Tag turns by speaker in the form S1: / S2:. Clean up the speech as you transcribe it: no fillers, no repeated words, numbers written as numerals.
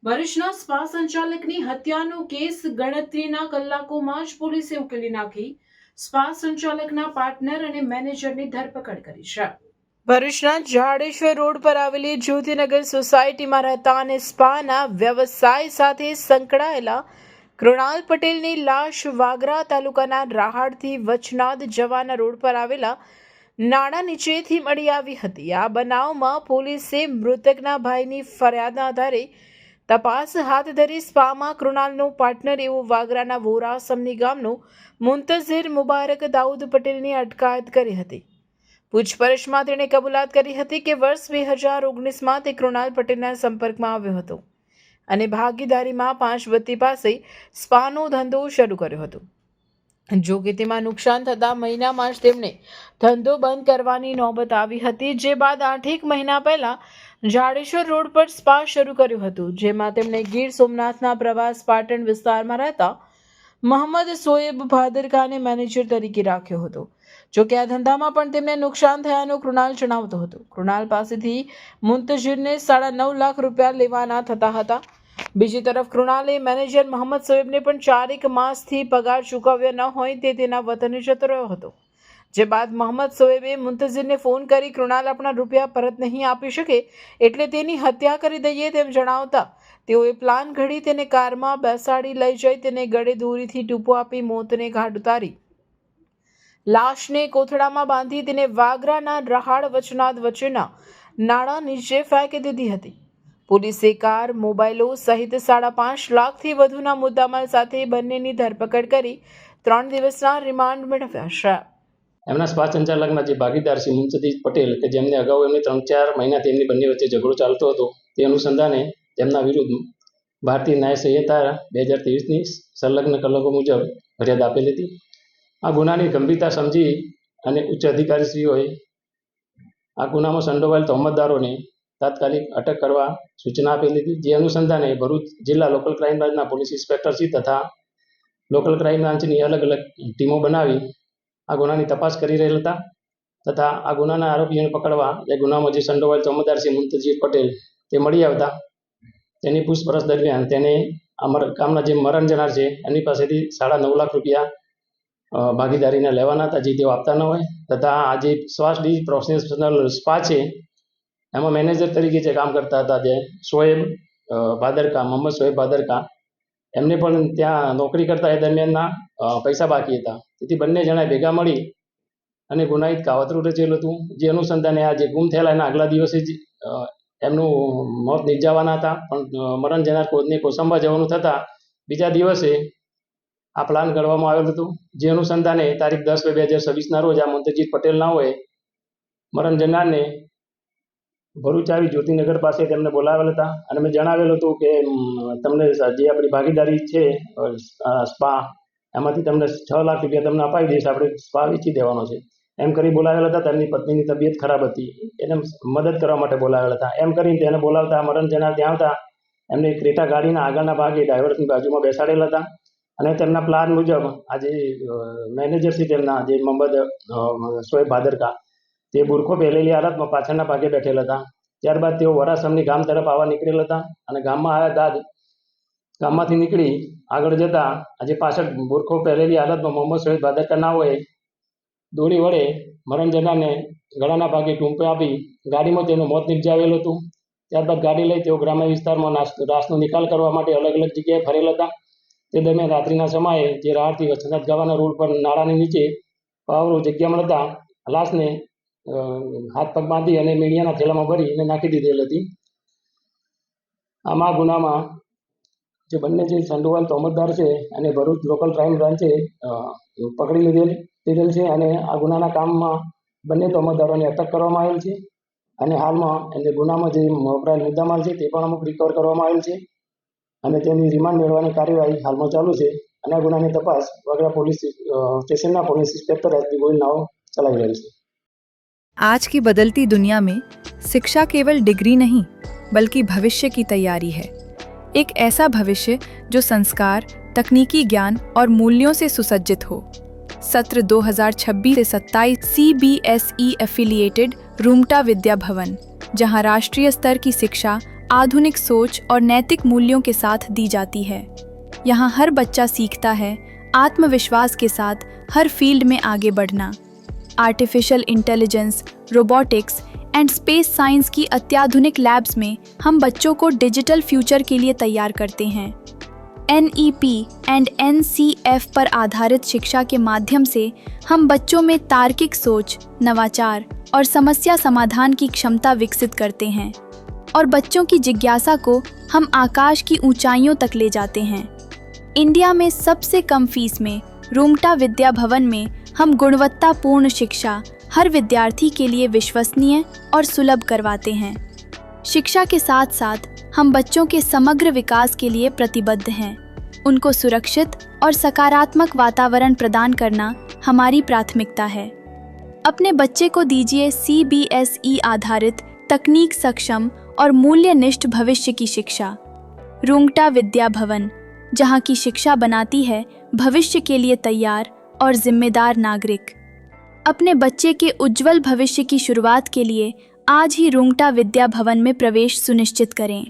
S1: ભરૂચના સ્પા સંચાલકની હત્યાનો કેસ ગણતરીના કલાકોમાં જ પોલીસે ઉકેલી નાખી સ્પા સંચાલકના પાર્ટનર અને મેનેજરની ધરપકડ કરી છે। ભરૂચના જાડેશ્વર રોડ પર આવેલી જ્યોતિનગર સોસાયટીમાં રહેતા અને સ્પાના વ્યવસાય સાથે સંકળાયેલા કૃણાલ પટેલની લાશ વાગરા તાલુકાના રાહાડથી વચનાદ જવાના રોડ પર આવેલા નાણા નીચેથી મળી આવી હતી। આ બનાવમાં પોલીસે મૃતકના ભાઈની ફરિયાદના આધારે તપાસ હાથ ધરી સ્પામાં કૃણાલનો પાર્ટનર એવો વાગરાના વોરા સમની ગામનો મુંતઝિર મુબારક દાઉદ પટેલની અટકાયત કરી હતી। પૂછપરછમાં તેણે કબૂલાત કરી હતી કે વર્ષ 2019માં તે કૃણાલ પટેલના સંપર્કમાં આવ્યો હતો અને ભાગીદારીમાં 5 બત્તી પાસે સ્પાનો ધંધો શરૂ કર્યો હતો। જો કે તેમાં નુકસાન થતા મહિનામાં જ તેમણે ધંધો બંધ કરવાની નોબત આવી હતી, જે બાદ 8 મહિના પહેલા જાડેશ્વર રોડ પર સ્પા શરૂ કર્યું હતું, જેમાં તેમણે ગીર સોમનાથના પ્રવાસ પાટણ વિસ્તારમાં રહેતા મોહમ્મદ સોએબ ભાદરકાને મેનેજર તરીકે રાખ્યો હતો। જો કે આ ધંધામાં પણ તેમને નુકસાન થયાનું કૃણાલ જણાવતો હતો। કૃણાલ પાસેથી મુંતઝિરને 9.5 લાખ રૂપિયા લેવાના થતા હતા। બીજી તરફ કૃણાલે મેનેજર મોહમ્મદ સોએબને પણ 4 માસથી પગાર ચૂકવ્યો ન હોય તે તેના વતને જતો રહ્યો હતો, જે બાદ મોહમ્મદ સોએબે મુંતઝિરને ફોન કરી કૃણાલ આપણા રૂપિયા પરત નહીં આપી શકે એટલે તેની હત્યા કરી દઈએ તેમ જણાવતા તેઓએ પ્લાન ઘડી તેને કારમાં બેસાડી લઈ જઈ તેને ગળે દોરીથી ટૂંપો આપી મોતને ઘાટ ઉતારી લાશને કોથળામાં બાંધી તેને વાગરાના રહાડ વચનાદ વચ્ચેના નાળા નીચે ફેંકી દીધી હતી। પોલીસે કાર, મોબાઈલો સહિત 5.5 લાખથી વધુના મુદ્દામાલ સાથે બંનેની ધરપકડ કરી 3 દિવસના રિમાન્ડ મેળવ્યા છે।
S2: એમના સ્પા સંચાલકના જે ભાગીદાર છે મુંતઝિર પટેલ, કે જેમને અગાઉ એમને 3-4 મહિના તેમની બંને વચ્ચે ઝઘડો ચાલતો હતો, તે અનુસંધાને તેમના વિરુદ્ધ ભારતીય ન્યાય સંહિતા 2023ની સંલગ્ન કલમો મુજબ ફરિયાદ આપેલી હતી। આ ગુનાની ગંભીરતા સમજી અને ઉચ્ચ અધિકારીશ્રીઓએ આ ગુનામાં સંડોવાયેલ તહોમતદારોને તાત્કાલિક અટક કરવા સૂચના આપેલી હતી, જે અનુસંધાને ભરૂચ જિલ્લા લોકલ ક્રાઇમ બ્રાન્ચના પોલીસ ઇન્સ્પેક્ટરશ્રી તથા લોકલ ક્રાઇમ બ્રાન્ચની અલગ અલગ ટીમો બનાવી આ ગુનાની તપાસ કરી રહેલ હતા તથા આ ગુનાના આરોપીઓને પકડવા એ ગુનામાં જે સંડોવાયેલ તહોમતદાર છે મુંતઝિર પટેલ તે મળી આવતા તેની પૂછપરછ દરમિયાન તેને કામના જે મરણ જનાર છે એની પાસેથી 9.5 લાખ રૂપિયા ભાગીદારીને લેવાના હતા, જે તેઓ આપતા ન હોય તથા આ જે શ્વાસ ડી પ્રોફેશનલ સ્પા છે એમાં મેનેજર તરીકે જે કામ કરતા હતા જે સોએબ ભાદરકા, મોહમ્મદ સોએબ ભાદરકા, એમને પણ ત્યાં નોકરી કરતા એ દરમિયાનના પૈસા બાકી હતા। તેથી બંને જણાએ ભેગા મળી અને ગુનાહિત કાવતરું રચેલું હતું, જે અનુસંધાને આ જે ગુમ થયેલા એના આગલા દિવસે જ એમનું મોત નિપજાવવાના હતા, પણ મરણ જનાર કોઈને કોસંબા જવાનું થતાં બીજા દિવસે આ પ્લાન ઘડવામાં આવેલું હતું, જે અનુસંધાને તારીખ 10/2/2026ના રોજ આ મુંતઝિર પટેલના હોય મરણ જનારને ભરૂચ આવી જ્યોતિનગર પાસે તેમને બોલાવેલ હતા અને મેં જણાવેલું હતું કે તમને જે આપણી ભાગીદારી છે સ્પા એમાંથી તમને 6 લાખ રૂપિયા તમને અપાવી દઈશ, આપણે સ્પા વેચી દેવાનો છે એમ કરી બોલાવેલ હતા। તેમની પત્નીની તબિયત ખરાબ હતી, એને મદદ કરવા માટે બોલાવેલ હતા। એમ કરીને તેને બોલાવતા મરણ જનાર ત્યાં આવતા એમને ક્રેટા ગાડીના આગળના ભાગે ડ્રાઈવરની બાજુમાં બેસાડેલા હતા અને તેમના પ્લાન મુજબ આજે મેનેજર છે તેમના જે મોહમ્મદ સોએબ ભાદરકા તે બુરખો પહેરેલી હાલતમાં પાછળના ભાગે બેઠેલા હતા। ત્યારબાદ તેઓ વરાસમની ગામ તરફ આવવા નીકળેલા હતા અને ગામમાં આવ્યા બાદ ગામમાંથી નીકળી આગળ જતા આજે પાછળ બુરખો પહેરેલી હાલતમાં મોહમ્મદ સોએબ ભાદરકા ના હોય દોરી વડે મરણ જનારને ગળાના ભાગે ટૂંપે આપી ગાડીમાં તેનું મોત નિપજાવેલું હતું। ત્યારબાદ ગાડી લઈ તેઓ ગ્રામ્ય વિસ્તારમાં લાશનો નિકાલ કરવા માટે અલગ અલગ જગ્યાએ ફરેલા હતા। તે દરમિયાન રાત્રિના સમયે જે રાહડથી વચનાદ જવાના રોડ પર નાળાની નીચે પાવરો જગ્યા મળતા લાશને હાથ પગ બાંધી અને મીડિયાના થેલામાં ભરી અને નાખી દીધેલ હતી। આમાં ગુનામાં જે બંને જે સંડોવાયેલ તહોમતદાર છે અને ભરૂચ લોકલ ક્રાઇમ બ્રાન્ચે પકડી લીધેલ છે અને આ ગુનાના કામમાં બંને તહોમતદારોને અટક કરવામાં આવેલ છે અને હાલમાં એને ગુનામાં જે વપરાયેલ મુદ્દામાલ છે તે પણ અમુક રિકવર કરવામાં આવેલ છે અને તેની રિમાન્ડ મેળવવાની કાર્યવાહી હાલમાં ચાલુ છે અને આ ગુનાની તપાસ વાગરા પોલીસ સ્ટેશનના પોલીસ ઇન્સ્પેક્ટર એસ.બી. ગોયલ નાઓ ચલાવી રહેલ છે।
S3: आज की बदलती दुनिया में शिक्षा केवल डिग्री नहीं बल्कि भविष्य की तैयारी है। एक ऐसा भविष्य जो संस्कार, तकनीकी ज्ञान और मूल्यों से सुसज्जित हो। सत्र 2026 से 27 CBSE एफिलिएटेड रूमटा विद्या भवन, जहां राष्ट्रीय स्तर की शिक्षा आधुनिक सोच और नैतिक मूल्यों के साथ दी जाती है। यहाँ हर बच्चा सीखता है आत्मविश्वास के साथ हर फील्ड में आगे बढ़ना। Artificial intelligence, robotics and space science की अत्याधुनिक लैब्स में हम बच्चों को डिजिटल फ्यूचर के लिए तैयार करते हैं। NEP एंड NCF पर आधारित शिक्षा के माध्यम से हम बच्चों में तार्किक सोच, नवाचार और समस्या समाधान की क्षमता विकसित करते हैं और बच्चों की जिज्ञासा को हम आकाश की ऊंचाइयों तक ले जाते हैं। इंडिया में सबसे कम फीस में रूंगटा विद्या भवन में हम गुणवत्तापूर्ण शिक्षा हर विद्यार्थी के लिए विश्वसनीय और सुलभ करवाते हैं। शिक्षा के साथ साथ हम बच्चों के समग्र विकास के लिए प्रतिबद्ध हैं। उनको सुरक्षित और सकारात्मक वातावरण प्रदान करना हमारी प्राथमिकता है। अपने बच्चे को दीजिए CBSE आधारित तकनीक सक्षम और मूल्यनिष्ठ भविष्य की शिक्षा। रूंगटा विद्या भवन, जहाँ की शिक्षा बनाती है भविष्य के लिए तैयार और जिम्मेदार नागरिक। अपने बच्चे के उज्जवल भविष्य की शुरुआत के लिए आज ही रूंगटा विद्या भवन में प्रवेश सुनिश्चित करें।